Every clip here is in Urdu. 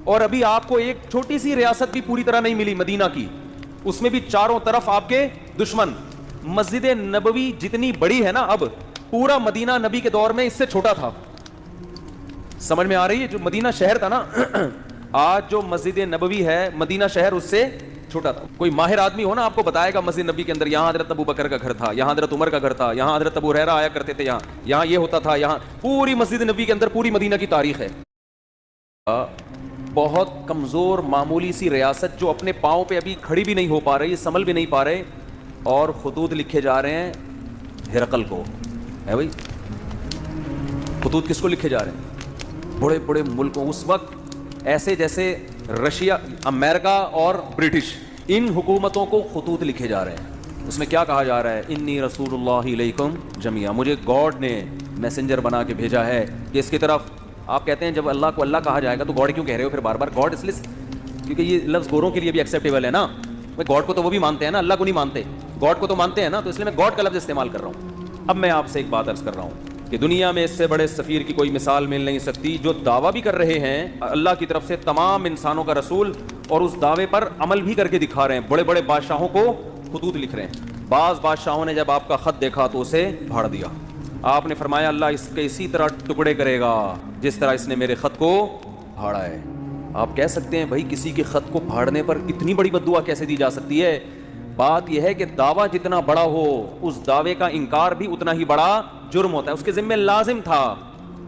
اور ابھی آپ کو ایک چھوٹی سی ریاست بھی پوری طرح نہیں ملی مدینہ کی, اس میں بھی چاروں طرف آپ کے دشمن. مسجد نبوی جتنی بڑی ہے نا اب, پورا مدینہ نبی کے دور میں اس سے چھوٹا تھا. سمجھ میں آ رہی ہے؟ جو مدینہ شہر تھا نا, آج جو مسجد نبوی ہے مدینہ شہر اس سے چھوٹا تھا. کوئی ماہر آدمی ہو نا آپ کو بتائے گا مسجد نبی کے اندر یہاں حضرت ابو بکر کا گھر تھا, یہاں حضرت عمر کا گھر تھا, یہاں حضرت ابو ہریرہ آیا کرتے تھے, یہاں یہ ہوتا تھا, یہاں پوری مسجد نبی کے اندر پوری مدینہ کی تاریخ ہے. بہت کمزور معمولی سی ریاست جو اپنے پاؤں پہ ابھی کھڑی بھی نہیں ہو پا رہی, سنبھل بھی نہیں پا رہے, اور خطوط لکھے جا رہے ہیں ہرقل کو. ہے بھائی, خطوط کس کو لکھے جا رہے ہیں؟ بڑے بڑے ملکوں. اس وقت ایسے جیسے رشیا, امریکہ اور برٹش, ان حکومتوں کو خطوط لکھے جا رہے ہیں. اس میں کیا کہا جا رہا ہے؟ انی رسول اللہ علیکم جمیعا, مجھے گاڈ نے میسنجر بنا کے بھیجا ہے کہ اس کی طرف. آپ کہتے ہیں جب اللہ کو اللہ کہا جائے گا تو گاڈ کیوں کہہ رہے ہو پھر بار بار گاڈ؟ اس لیے کیونکہ یہ لفظ گوروں کے لیے بھی ایکسیپٹیبل ہے نا. گاڈ کو تو وہ بھی مانتے ہیں نا, اللہ کو نہیں مانتے, گاڈ کو تو مانتے ہیں نا, تو اس لیے میں گاڈ کا لفظ استعمال کر رہا ہوں. اب میں آپ سے ایک بات عرض کر رہا ہوں کہ دنیا میں اس سے بڑے سفیر کی کوئی مثال مل نہیں سکتی, جو دعویٰ بھی کر رہے ہیں اللہ کی طرف سے تمام انسانوں کا رسول, اور اس دعوے پر عمل بھی کر کے دکھا رہے ہیں. بڑے بڑے بادشاہوں کو خطوط لکھ رہے ہیں. بعض بادشاہوں نے جب آپ کا خط دیکھا تو اسے پھاڑ دیا. آپ نے فرمایا اللہ اس کے اسی طرح ٹکڑے کرے گا جس طرح اس نے میرے خط کو پھاڑا ہے. آپ کہہ سکتے ہیں بھائی کسی کے خط کو پھاڑنے پر اتنی بڑی بد دعا کیسے دی جا سکتی ہے؟ بات یہ ہے کہ دعویٰ جتنا بڑا ہو اس دعوے کا انکار بھی اتنا ہی بڑا جرم ہوتا ہے. اس کے ذمہ لازم تھا,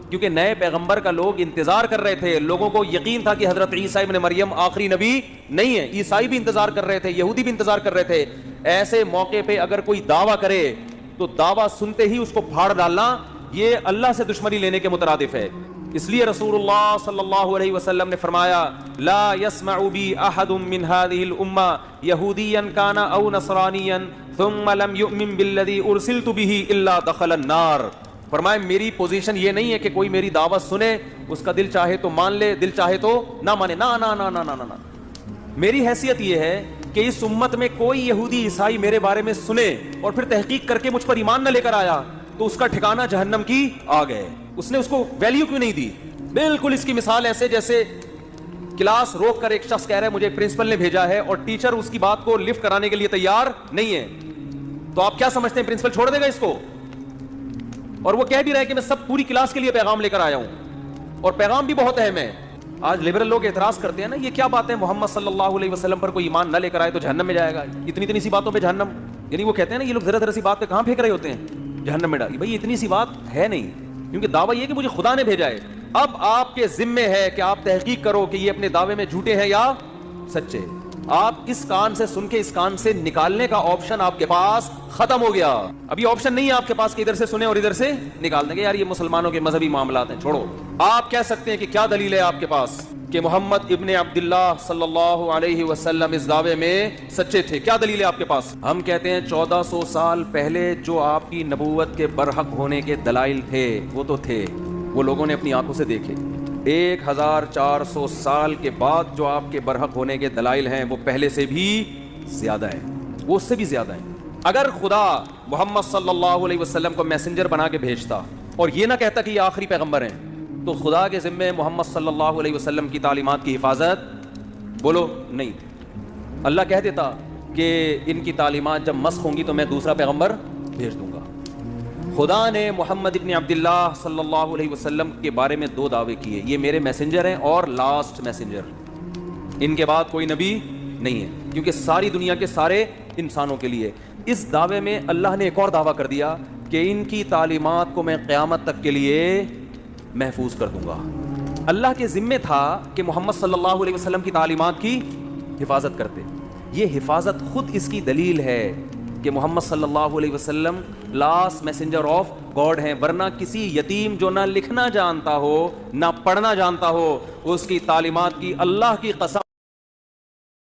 کیونکہ نئے پیغمبر کا لوگ انتظار کر رہے تھے. لوگوں کو یقین تھا کہ حضرت عیسیٰ ابن مریم آخری نبی نہیں ہے. عیسائی بھی انتظار کر رہے تھے, یہودی بھی انتظار کر رہے تھے. ایسے موقع پہ اگر کوئی دعویٰ کرے تو دعویٰ سنتے ہی اس کو پھاڑ ڈالنا یہ اللہ سے دشمنی لینے کے مترادف ہے. اس لیے رسول اللہ صلی اللہ علیہ وسلم نے فرمایا لا يسمع بی احد من هذه الامه یہودیا کان او نصرانیا ثم لم یؤمن بالذی ارسلت به الا دخل النار. فرمایا میری پوزیشن یہ نہیں ہے کہ کوئی میری دعوت سنے, اس کا دل چاہے تو مان لے, دل چاہے تو نہ مانے. نا نا نا نا نا نا. میری حیثیت یہ ہے کہ اس امت میں کوئی یہودی عیسائی میرے بارے میں سنے اور پھر تحقیق کر کے مجھ پر ایمان نہ لے کر آیا تو اس کا ٹھکانہ جہنم کی آ گئے. اس نے اس کو ویلیو کیوں نہیں دی؟ بالکل اس کی مثال ایسے جیسے کلاس روک کر ایک شخص کہہ رہا ہے مجھے پرنسپل نے بھیجا ہے, اور ٹیچر اس کی بات کو لفٹ کرانے کے لیے تیار نہیں ہے, تو آپ کیا سمجھتے ہیں پرنسپل چھوڑ دے گا اس کو؟ اور وہ کہہ بھی رہا ہے کہ میں سب پوری کلاس کے لیے پیغام لے کر آیا ہوں, اور پیغام بھی بہت اہم ہے. آج لبرل لوگ اعتراض کرتے ہیں نا, یہ کیا بات ہے محمد صلی اللہ علیہ وسلم پر کوئی ایمان نہ لے کر آئے تو جہنم میں جائے گا. اتنی سی باتوں پہ جہنم, یعنی وہ کہتے ہیں نا یہ لوگ ذرا سی بات پہ کہاں پھینک رہے ہوتے ہیں جہنم میں ڈال. بھائی اتنی سی بات ہے نہیں, کیونکہ دعویٰ یہ کہ مجھے خدا نے بھیجا ہے. اب آپ کے ذمے ہے کہ آپ تحقیق کرو کہ یہ اپنے دعوے میں جھوٹے ہیں یا سچے. آپ اس کان سے سن کے اس کان سے نکالنے کا آپشن آپ کے پاس ختم ہو گیا. ابھی آپشن نہیں ہے آپ کے پاس کہ ادھر سے سنیں اور ادھر سے نکال دیں گے یار یہ مسلمانوں کے مذہبی معاملات ہیں, چھوڑو. آپ کہہ سکتے ہیں کہ کیا دلیل ہے آپ کے پاس کہ محمد ابن عبداللہ صلی اللہ علیہ وسلم اس دعوے میں سچے تھے؟ کیا دلیل ہے آپ کے پاس؟ ہم کہتے ہیں 1400 سال پہلے جو آپ کی نبوت کے برحق ہونے کے دلائل تھے وہ تو تھے, وہ لوگوں نے اپنی آنکھوں سے دیکھے. 1400 سال کے بعد جو آپ کے برحق ہونے کے دلائل ہیں وہ پہلے سے بھی زیادہ ہیں, وہ اس سے بھی زیادہ ہیں. اگر خدا محمد صلی اللہ علیہ وسلم کو میسنجر بنا کے بھیجتا اور یہ نہ کہتا کہ یہ آخری پیغمبر ہیں, تو خدا کے ذمے محمد صلی اللہ علیہ وسلم کی تعلیمات کی حفاظت بولو نہیں. اللہ کہہ دیتا کہ ان کی تعلیمات جب مسخ ہوں گی تو میں دوسرا پیغمبر بھیج دوں گا. خدا نے محمد ابن عبداللہ صلی اللہ علیہ وسلم کے بارے میں 2 دعوے کیے, یہ میرے میسنجر ہیں اور لاسٹ میسنجر, ان کے بعد کوئی نبی نہیں ہے, کیونکہ ساری دنیا کے سارے انسانوں کے لیے. اس دعوے میں اللہ نے ایک اور دعویٰ کر دیا کہ ان کی تعلیمات کو میں قیامت تک کے لیے محفوظ کر دوں گا. اللہ کے ذمے تھا کہ محمد صلی اللہ علیہ وسلم کی تعلیمات کی حفاظت کرتے. یہ حفاظت خود اس کی دلیل ہے کہ محمد صلی اللہ علیہ وسلم لاسٹ میسنجر آف گاڈ ہیں, ورنہ کسی یتیم جو نہ لکھنا جانتا ہو نہ پڑھنا جانتا ہو اس کی تعلیمات کی اللہ کی قسم